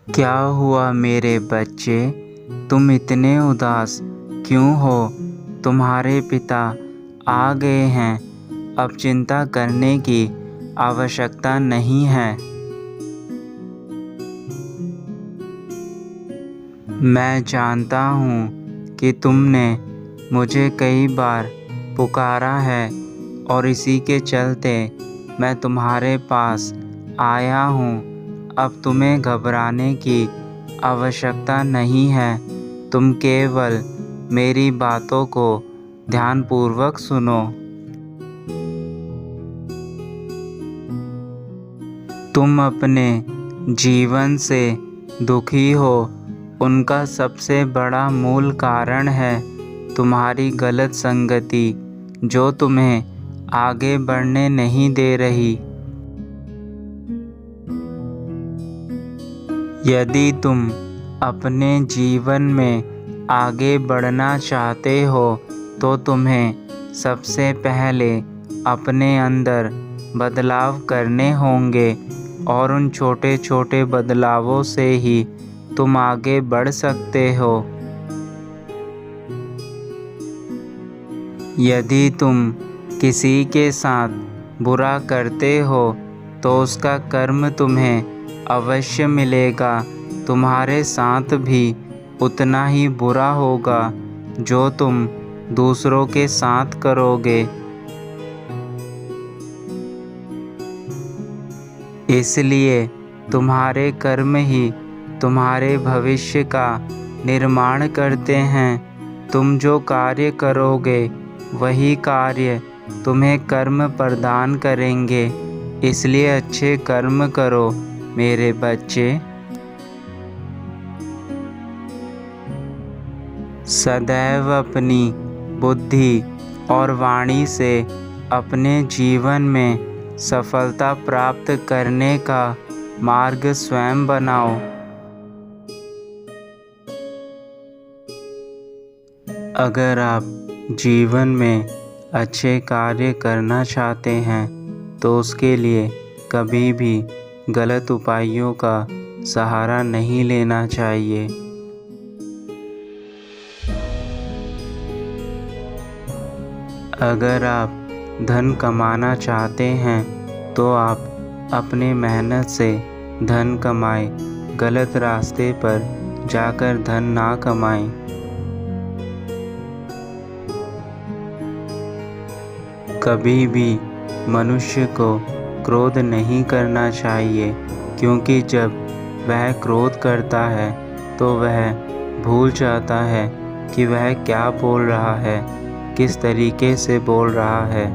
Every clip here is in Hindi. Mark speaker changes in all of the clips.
Speaker 1: क्या हुआ मेरे बच्चे, तुम इतने उदास क्यों हो? तुम्हारे पिता आ गए हैं। अब चिंता करने की आवश्यकता नहीं है। मैं जानता हूँ कि तुमने मुझे कई बार पुकारा है और इसी के चलते मैं तुम्हारे पास आया हूँ। अब तुम्हें घबराने की आवश्यकता नहीं है। तुम केवल मेरी बातों को ध्यानपूर्वक सुनो। तुम अपने जीवन से दुखी हो, उनका सबसे बड़ा मूल कारण है तुम्हारी गलत संगति, जो तुम्हें आगे बढ़ने नहीं दे रही। यदि तुम अपने जीवन में आगे बढ़ना चाहते हो तो तुम्हें सबसे पहले अपने अंदर बदलाव करने होंगे और उन छोटे छोटे बदलावों से ही तुम आगे बढ़ सकते हो। यदि तुम किसी के साथ बुरा करते हो तो उसका कर्म तुम्हें अवश्य मिलेगा। तुम्हारे साथ भी उतना ही बुरा होगा जो तुम दूसरों के साथ करोगे। इसलिए तुम्हारे कर्म ही तुम्हारे भविष्य का निर्माण करते हैं। तुम जो कार्य करोगे वही कार्य तुम्हें कर्म प्रदान करेंगे। इसलिए अच्छे कर्म करो मेरे बच्चे। सदैव अपनी बुद्धि और वाणी से अपने जीवन में सफलता प्राप्त करने का मार्ग स्वयं बनाओ। अगर आप जीवन में अच्छे कार्य करना चाहते हैं तो उसके लिए कभी भी गलत उपायों का सहारा नहीं लेना चाहिए। अगर आप धन कमाना चाहते हैं तो आप अपने मेहनत से धन कमाएं, गलत रास्ते पर जाकर धन ना कमाएं। कभी भी मनुष्य को क्रोध नहीं करना चाहिए, क्योंकि जब वह क्रोध करता है तो वह भूल जाता है कि वह क्या बोल रहा है, किस तरीके से बोल रहा है।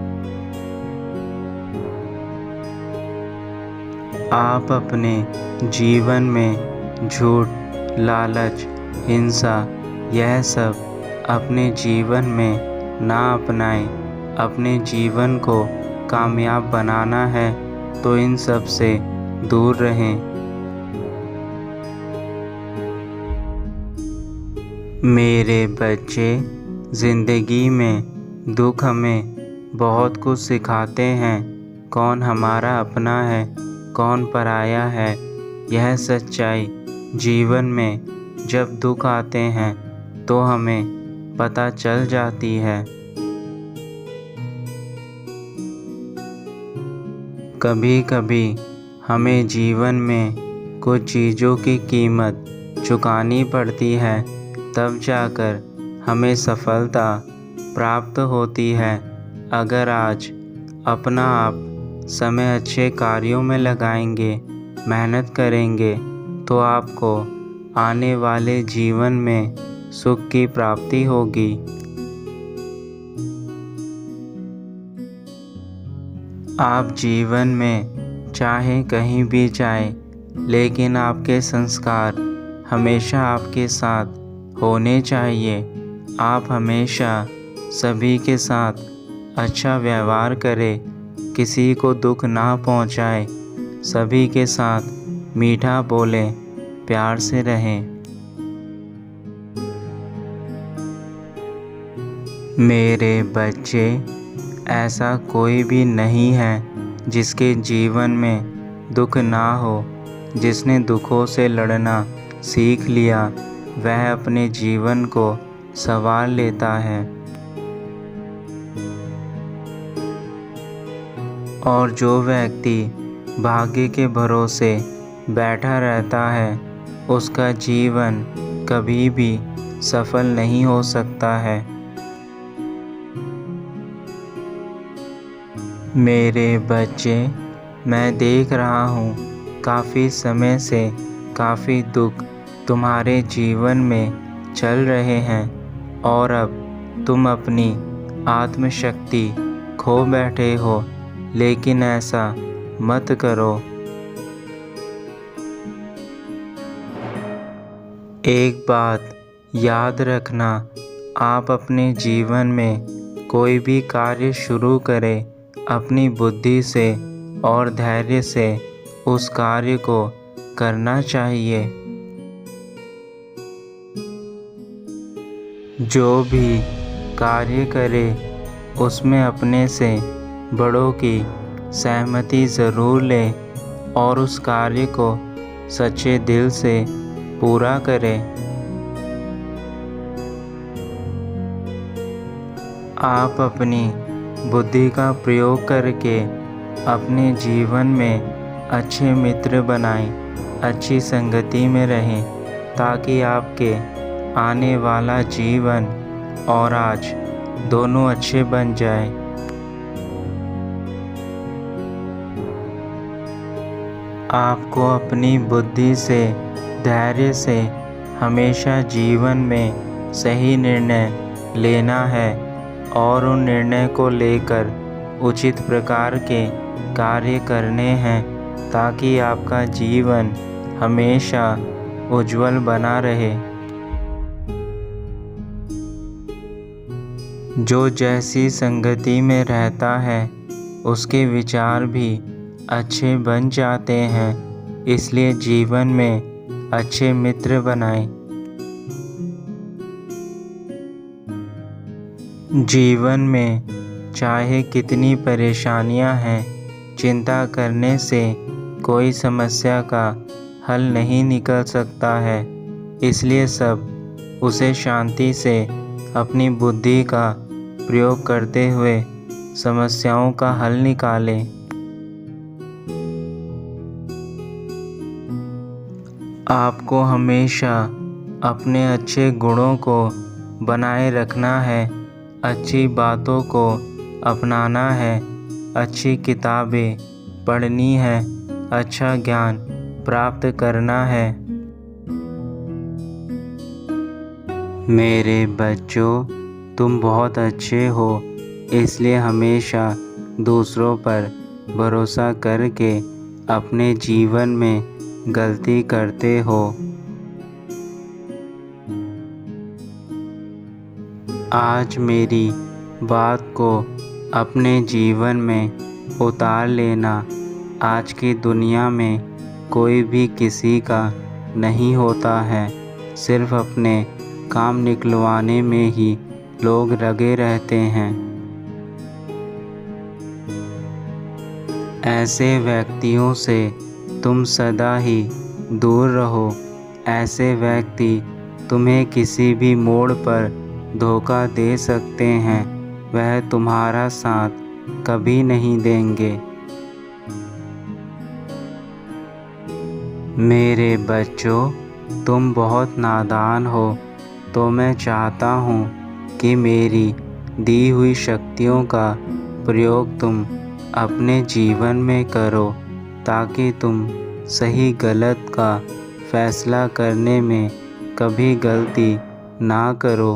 Speaker 1: आप अपने जीवन में झूठ, लालच, हिंसा यह सब अपने जीवन में ना अपनाएं। अपने जीवन को कामयाब बनाना है तो इन सब से दूर रहें। मेरे बच्चे, ज़िंदगी में दुख हमें बहुत कुछ सिखाते हैं। कौन हमारा अपना है, कौन पराया है, यह सच्चाई जीवन में जब दुख आते हैं तो हमें पता चल जाती है। कभी कभी हमें जीवन में कुछ चीज़ों की कीमत चुकानी पड़ती है, तब जाकर हमें सफलता प्राप्त होती है। अगर आज अपना आप समय अच्छे कार्यों में लगाएंगे, मेहनत करेंगे तो आपको आने वाले जीवन में सुख की प्राप्ति होगी। आप जीवन में चाहे कहीं भी जाएं, लेकिन आपके संस्कार हमेशा आपके साथ होने चाहिए। आप हमेशा सभी के साथ अच्छा व्यवहार करें, किसी को दुख ना पहुंचाएं, सभी के साथ मीठा बोलें, प्यार से रहें। मेरे बच्चे, ऐसा कोई भी नहीं है जिसके जीवन में दुख ना हो। जिसने दुखों से लड़ना सीख लिया वह अपने जीवन को संवार लेता है। और जो व्यक्ति भाग्य के भरोसे बैठा रहता है उसका जीवन कभी भी सफल नहीं हो सकता है। मेरे बच्चे, मैं देख रहा हूँ काफ़ी समय से काफ़ी दुख तुम्हारे जीवन में चल रहे हैं और अब तुम अपनी आत्मशक्ति खो बैठे हो, लेकिन ऐसा मत करो। एक बात याद रखना, आप अपने जीवन में कोई भी कार्य शुरू करें, अपनी बुद्धि से और धैर्य से उस कार्य को करना चाहिए। जो भी कार्य करे उसमें अपने से बड़ों की सहमति ज़रूर ले और उस कार्य को सच्चे दिल से पूरा करें। आप अपनी बुद्धि का प्रयोग करके अपने जीवन में अच्छे मित्र बनाएं, अच्छी संगति में रहें, ताकि आपके आने वाला जीवन और आज दोनों अच्छे बन जाए। आपको अपनी बुद्धि से, धैर्य से हमेशा जीवन में सही निर्णय लेना है और उन निर्णय को लेकर उचित प्रकार के कार्य करने हैं, ताकि आपका जीवन हमेशा उज्जवल बना रहे। जो जैसी संगति में रहता है उसके विचार भी अच्छे बन जाते हैं, इसलिए जीवन में अच्छे मित्र बनाएं। जीवन में चाहे कितनी परेशानियां हैं, चिंता करने से कोई समस्या का हल नहीं निकल सकता है, इसलिए सब उसे शांति से अपनी बुद्धि का प्रयोग करते हुए समस्याओं का हल निकालें। आपको हमेशा अपने अच्छे गुणों को बनाए रखना है, अच्छी बातों को अपनाना है, अच्छी किताबें पढ़नी है, अच्छा ज्ञान प्राप्त करना है। मेरे बच्चों, तुम बहुत अच्छे हो, इसलिए हमेशा दूसरों पर भरोसा करके अपने जीवन में गलती करते हो। आज मेरी बात को अपने जीवन में उतार लेना। आज की दुनिया में कोई भी किसी का नहीं होता है, सिर्फ अपने काम निकलवाने में ही लोग लगे रहते हैं। ऐसे व्यक्तियों से तुम सदा ही दूर रहो। ऐसे व्यक्ति तुम्हें किसी भी मोड़ पर धोखा दे सकते हैं, वह तुम्हारा साथ कभी नहीं देंगे। मेरे बच्चों, तुम बहुत नादान हो, तो मैं चाहता हूँ कि मेरी दी हुई शक्तियों का प्रयोग तुम अपने जीवन में करो, ताकि तुम सही गलत का फैसला करने में कभी गलती ना करो।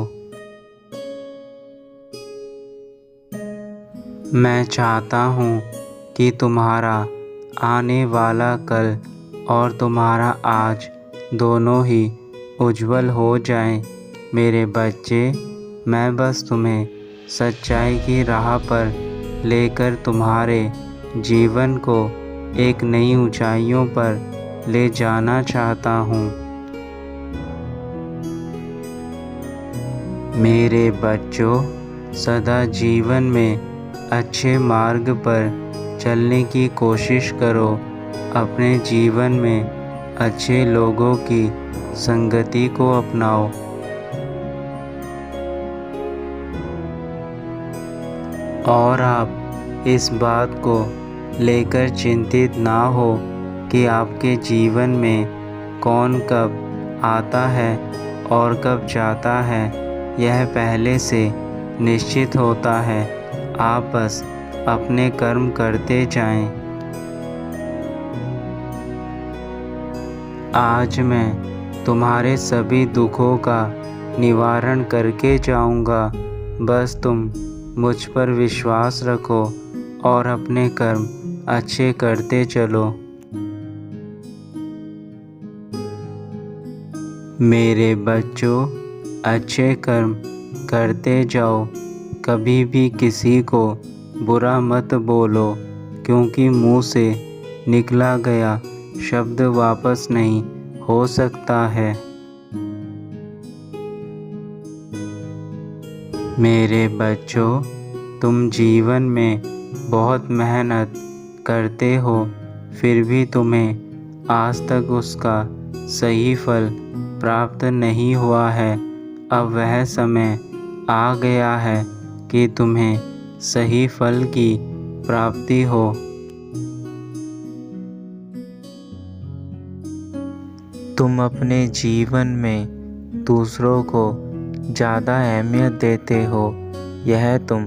Speaker 1: मैं चाहता हूँ कि तुम्हारा आने वाला कल और तुम्हारा आज दोनों ही उज्जवल हो जाएं। मेरे बच्चे, मैं बस तुम्हें सच्चाई की राह पर लेकर तुम्हारे जीवन को एक नई ऊंचाइयों पर ले जाना चाहता हूँ। मेरे बच्चों, सदा जीवन में अच्छे मार्ग पर चलने की कोशिश करो। अपने जीवन में अच्छे लोगों की संगति को अपनाओ। और आप इस बात को लेकर चिंतित ना हो कि आपके जीवन में कौन कब आता है और कब जाता है, यह पहले से निश्चित होता है। आप बस अपने कर्म करते जाएं। आज मैं तुम्हारे सभी दुखों का निवारण करके जाऊंगा। बस तुम मुझ पर विश्वास रखो और अपने कर्म अच्छे करते चलो। मेरे बच्चों, अच्छे कर्म करते जाओ। कभी भी किसी को बुरा मत बोलो, क्योंकि मुंह से निकला गया शब्द वापस नहीं हो सकता है। मेरे बच्चों, तुम जीवन में बहुत मेहनत करते हो, फिर भी तुम्हें आज तक उसका सही फल प्राप्त नहीं हुआ है। अब वह समय आ गया है कि तुम्हें सही फल की प्राप्ति हो। तुम अपने जीवन में दूसरों को ज़्यादा अहमियत देते हो। यह तुम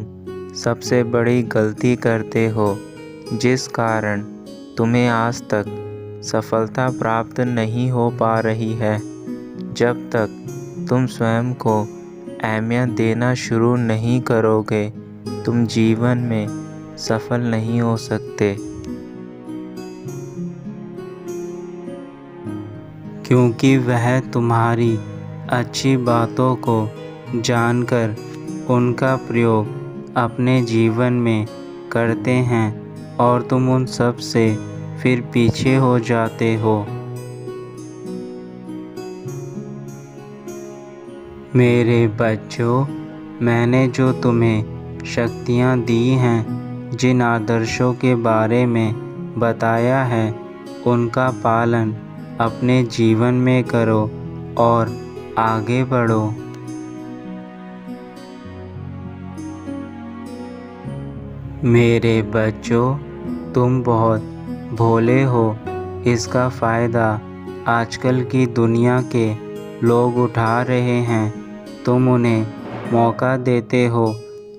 Speaker 1: सबसे बड़ी गलती करते हो, जिस कारण तुम्हें आज तक सफलता प्राप्त नहीं हो पा रही है। जब तक तुम स्वयं को अहमियत देना शुरू नहीं करोगे, तुम जीवन में सफल नहीं हो सकते। क्योंकि वह तुम्हारी अच्छी बातों को जानकर उनका प्रयोग अपने जीवन में करते हैं और तुम उन सब से फिर पीछे हो जाते हो। मेरे बच्चों, मैंने जो तुम्हें शक्तियाँ दी हैं, जिन आदर्शों के बारे में बताया है, उनका पालन अपने जीवन में करो और आगे बढ़ो। मेरे बच्चों, तुम बहुत भोले हो। इसका फ़ायदा आजकल की दुनिया के लोग उठा रहे हैं। तुम उन्हें मौका देते हो।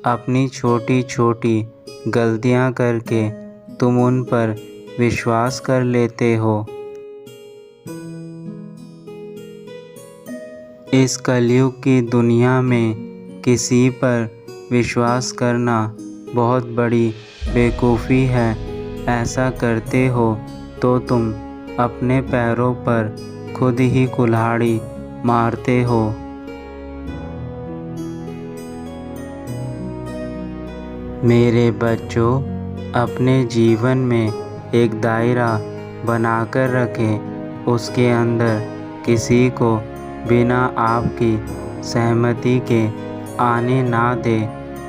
Speaker 1: अपनी छोटी छोटी गलतियां करके तुम उन पर विश्वास कर लेते हो। इस कलयुग की दुनिया में किसी पर विश्वास करना बहुत बड़ी बेवकूफ़ी है। ऐसा करते हो तो तुम अपने पैरों पर खुद ही कुल्हाड़ी मारते हो। मेरे बच्चों, अपने जीवन में एक दायरा बनाकर रखें। उसके अंदर किसी को बिना आपकी सहमति के आने ना दे,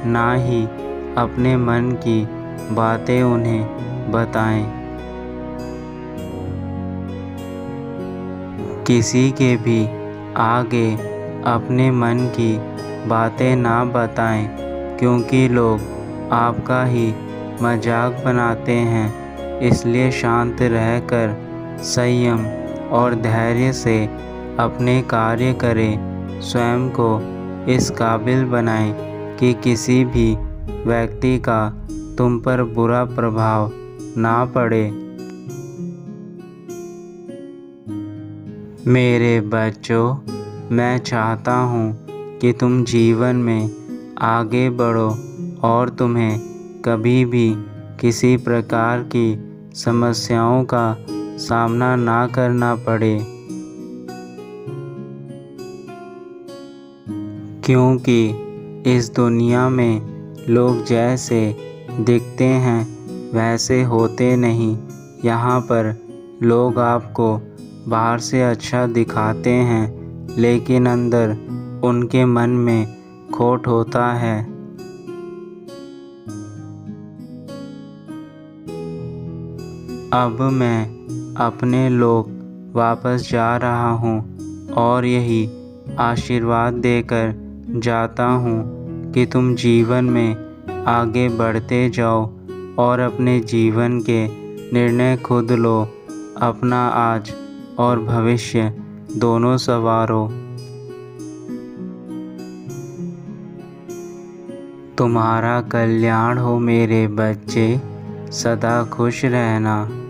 Speaker 1: ना ही अपने मन की बातें उन्हें बताएं। किसी के भी आगे अपने मन की बातें ना बताएं, क्योंकि लोग आपका ही मजाक बनाते हैं। इसलिए शांत रहकर संयम और धैर्य से अपने कार्य करें। स्वयं को इस काबिल बनाएं कि किसी भी व्यक्ति का तुम पर बुरा प्रभाव ना पड़े। मेरे बच्चों, मैं चाहता हूँ कि तुम जीवन में आगे बढ़ो और तुम्हें कभी भी किसी प्रकार की समस्याओं का सामना ना करना पड़े। क्योंकि इस दुनिया में लोग जैसे दिखते हैं वैसे होते नहीं। यहाँ पर लोग आपको बाहर से अच्छा दिखाते हैं, लेकिन अंदर उनके मन में खोट होता है। अब मैं अपने लोग वापस जा रहा हूँ और यही आशीर्वाद देकर जाता हूँ कि तुम जीवन में आगे बढ़ते जाओ और अपने जीवन के निर्णय खुद लो, अपना आज और भविष्य दोनों संवारो। तुम्हारा कल्याण हो मेरे बच्चे, सदा खुश रहना।